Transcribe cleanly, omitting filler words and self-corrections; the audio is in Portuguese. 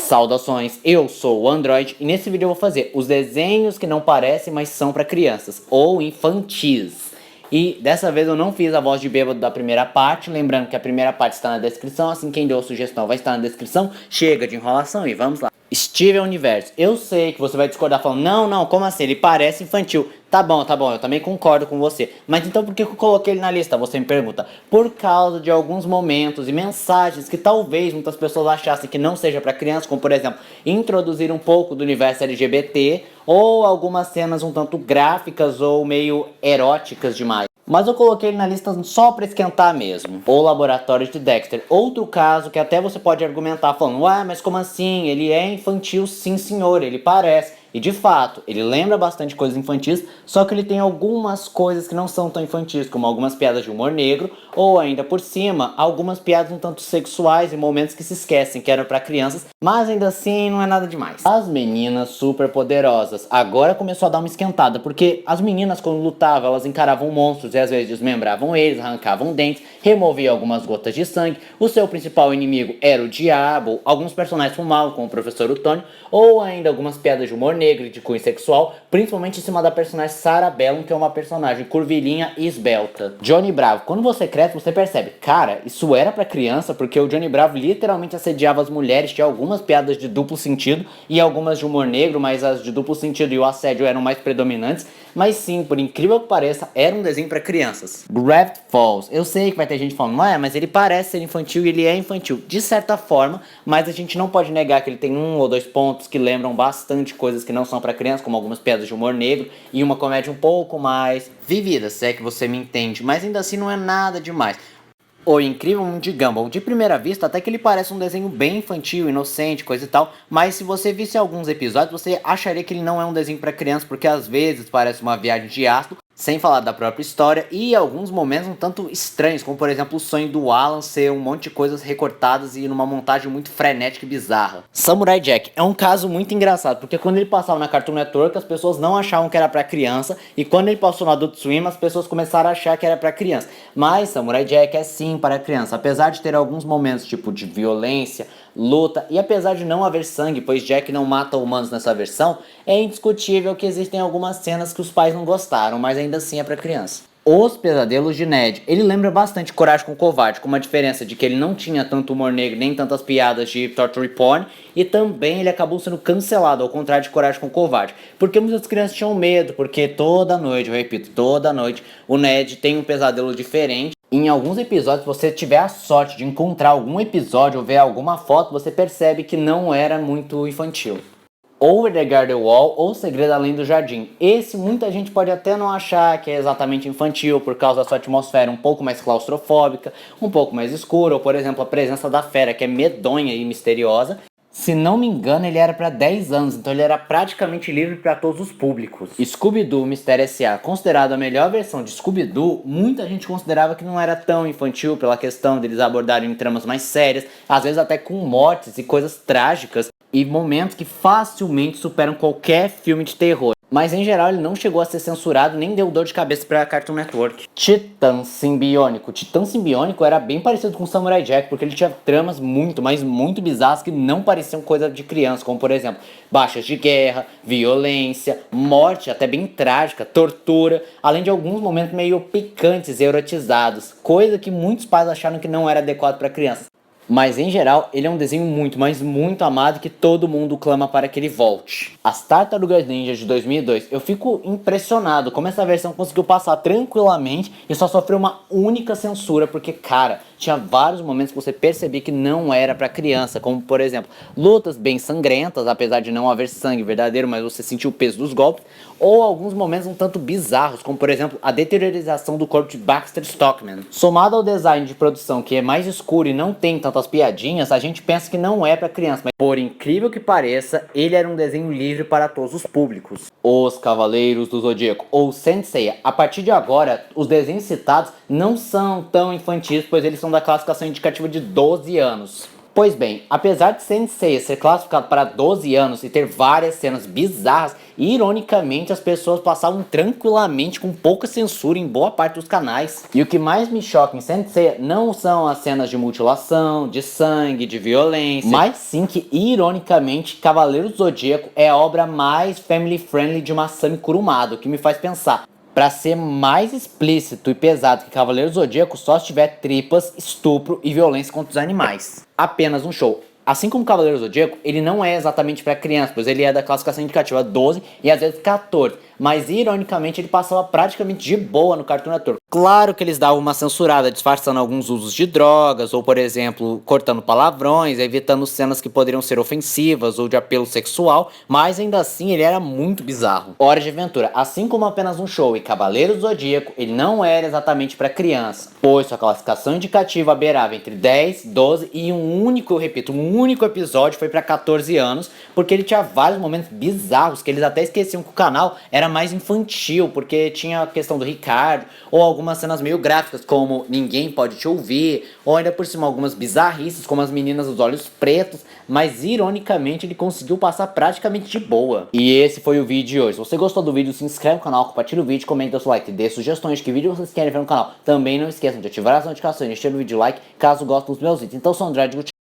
Saudações, eu sou o Android e nesse vídeo eu vou fazer os desenhos que não parecem, mas são para crianças, ou infantis. E dessa vez eu não fiz a voz de bêbado da primeira parte, lembrando que a primeira parte está na descrição, assim quem deu a sugestão vai estar na descrição. Chega de enrolação e vamos lá. Steven Universo, eu sei que você vai discordar falando, não, como assim, ele parece infantil. Tá bom, eu também concordo com você. Mas então por que eu coloquei ele na lista? Você me pergunta. Por causa de alguns momentos e mensagens que talvez muitas pessoas achassem que não seja para crianças, como por exemplo, introduzir um pouco do universo LGBT, ou algumas cenas um tanto gráficas ou meio eróticas demais. Mas eu coloquei ele na lista só pra esquentar mesmo. O Laboratório de Dexter. Outro caso que até você pode argumentar falando, ué, mas como assim? Ele é infantil sim senhor, ele parece. E de fato, ele lembra bastante coisas infantis, só que ele tem algumas coisas que não são tão infantis, como algumas piadas de humor negro, ou ainda por cima, algumas piadas um tanto sexuais e momentos que se esquecem que eram pra crianças, mas ainda assim não é nada demais. As meninas super poderosas. Agora começou a dar uma esquentada, porque as meninas quando lutavam, elas encaravam monstros e às vezes desmembravam eles, arrancavam dentes, removiam algumas gotas de sangue, o seu principal inimigo era o diabo, alguns personagens fumavam, como o professor Otônio, ou ainda algumas piadas de humor negro e de cunho sexual, principalmente em cima da personagem Sarah Bellum, que é uma personagem curvilínea e esbelta. Johnny Bravo, quando você cresce, você percebe, cara, isso era pra criança, porque o Johnny Bravo literalmente assediava as mulheres, tinha algumas piadas de duplo sentido e algumas de humor negro, mas as de duplo sentido e o assédio eram mais predominantes, mas sim, por incrível que pareça, era um desenho pra crianças. Gravity Falls, eu sei que vai ter gente falando, mas ele parece ser infantil e ele é infantil, de certa forma, mas a gente não pode negar que ele tem um ou dois pontos que lembram bastante coisas que não são pra criança, como algumas piadas de humor negro e uma comédia um pouco mais vivida, se é que você me entende, mas ainda assim não é nada demais. O Incrível Mundo de Gumball, de primeira vista, até que ele parece um desenho bem infantil, inocente, coisa e tal, mas se você visse alguns episódios, você acharia que ele não é um desenho pra criança, porque às vezes parece uma viagem de ácido, sem falar da própria história, e alguns momentos um tanto estranhos, como por exemplo o sonho do Alan ser um monte de coisas recortadas e numa montagem muito frenética e bizarra. Samurai Jack é um caso muito engraçado, porque quando ele passava na Cartoon Network as pessoas não achavam que era pra criança, e quando ele passou no Adult Swim as pessoas começaram a achar que era pra criança. Mas Samurai Jack é sim para criança, apesar de ter alguns momentos tipo de violência, luta, e apesar de não haver sangue, pois Jack não mata humanos nessa versão, é indiscutível que existem algumas cenas que os pais não gostaram, mas ainda assim é pra criança. Os Pesadelos de Ned, ele lembra bastante Coragem com o Covarde, com uma diferença de que ele não tinha tanto humor negro, nem tantas piadas de torture porn, e também ele acabou sendo cancelado, ao contrário de Coragem com o Covarde, porque muitas crianças tinham medo, porque toda noite, eu repito, toda noite, o Ned tem um pesadelo diferente. Em alguns episódios, se você tiver a sorte de encontrar algum episódio ou ver alguma foto, você percebe que não era muito infantil. Over the Garden Wall ou Segredo Além do Jardim. Esse muita gente pode até não achar que é exatamente infantil por causa da sua atmosfera um pouco mais claustrofóbica, um pouco mais escura, ou por exemplo a presença da fera que é medonha e misteriosa. Se não me engano, ele era para 10 anos, então ele era praticamente livre para todos os públicos. Scooby-Doo Mistério S.A., considerado a melhor versão de Scooby-Doo, muita gente considerava que não era tão infantil pela questão deles abordarem tramas mais sérias, às vezes até com mortes e coisas trágicas, e momentos que facilmente superam qualquer filme de terror. Mas em geral ele não chegou a ser censurado nem deu dor de cabeça pra Cartoon Network. Titã Simbiônico. Titã Simbiônico era bem parecido com Samurai Jack, porque ele tinha tramas muito, mas muito bizarras que não pareciam coisa de criança, como por exemplo, baixas de guerra, violência, morte até bem trágica, tortura, além de alguns momentos meio picantes e erotizados, coisa que muitos pais acharam que não era adequado para crianças. Mas em geral, ele é um desenho muito, mas muito amado que todo mundo clama para que ele volte. As Tartarugas Ninja de 2002, eu fico impressionado como essa versão conseguiu passar tranquilamente e só sofreu uma única censura, porque cara, tinha vários momentos que você percebia que não era para criança, como por exemplo, lutas bem sangrentas, apesar de não haver sangue verdadeiro, mas você sentiu o peso dos golpes, ou alguns momentos um tanto bizarros, como por exemplo, a deteriorização do corpo de Baxter Stockman. Somado ao design de produção que é mais escuro e não tem tantas piadinhas, a gente pensa que não é para criança, mas por incrível que pareça, ele era um desenho livre para todos os públicos. Os Cavaleiros do Zodíaco, ou Saint Seiya. A partir de agora, os desenhos citados não são tão infantis, pois eles são da classificação indicativa de 12 anos. Pois bem, apesar de Saint ser classificado para 12 anos e ter várias cenas bizarras, ironicamente as pessoas passavam tranquilamente com pouca censura em boa parte dos canais. E o que mais me choca em Saint não são as cenas de mutilação, de sangue, de violência, mas sim que, ironicamente, Cavaleiro do Zodíaco é a obra mais family friendly de Masami Kurumada, o que me faz pensar. Pra ser mais explícito e pesado que Cavaleiro do Zodíaco, só se tiver tripas, estupro e violência contra os animais. Apenas um show. Assim como Cavaleiro do Zodíaco, ele não é exatamente para crianças, pois ele é da classificação indicativa 12 e às vezes 14. Mas ironicamente ele passava praticamente de boa no Cartoon Network. Claro que eles davam uma censurada, disfarçando alguns usos de drogas, ou por exemplo, cortando palavrões, evitando cenas que poderiam ser ofensivas ou de apelo sexual, mas ainda assim ele era muito bizarro. Hora de Aventura, assim como Apenas um Show e Cavaleiro do Zodíaco, ele não era exatamente para criança, pois sua classificação indicativa beirava entre 10, 12 e um único episódio foi para 14 anos, porque ele tinha vários momentos bizarros que eles até esqueciam que o canal era mais infantil, porque tinha a questão do Ricardo, ou algumas cenas meio gráficas, como Ninguém Pode Te Ouvir, ou ainda por cima algumas bizarrices, como as meninas dos olhos pretos, mas ironicamente ele conseguiu passar praticamente de boa. E esse foi o vídeo de hoje. Se você gostou do vídeo, se inscreve no canal, compartilha o vídeo, comenta seu like, dê sugestões de que vídeo vocês querem ver no canal. Também não esqueçam de ativar as notificações, deixar o vídeo like, caso gostem dos meus vídeos. Então, eu sou o André, digo